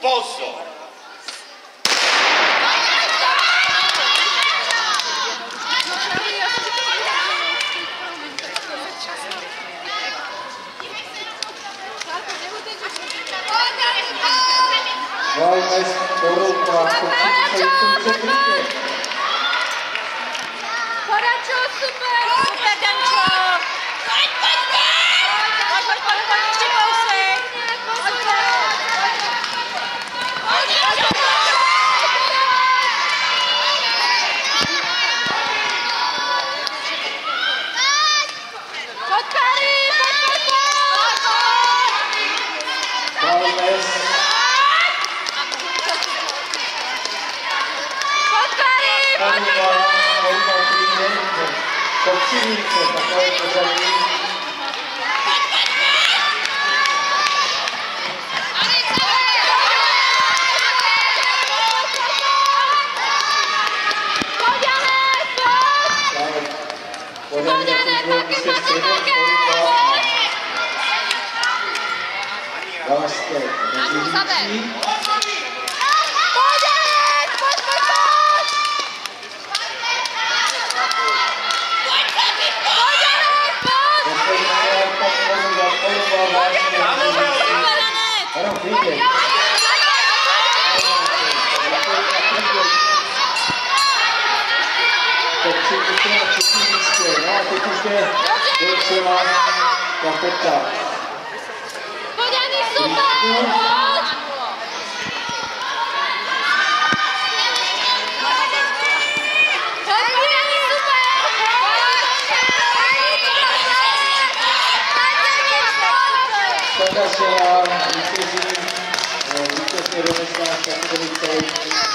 Pozor! Valmes Porupa, Poračo, super! Super, Dančo! Pojď, ještě kousek! Pojď, Kari, pojď! Valmes. Kopčíníce, takové pořadí. Pořadí na místě středních Porupa. Valašské nežijící. Ano, klidně. Kopčíníce na třetím místě. No a teď už je docela Kapeta. Podani, super! Škoda, že já vítězí, vítězně rovněž náš kategorický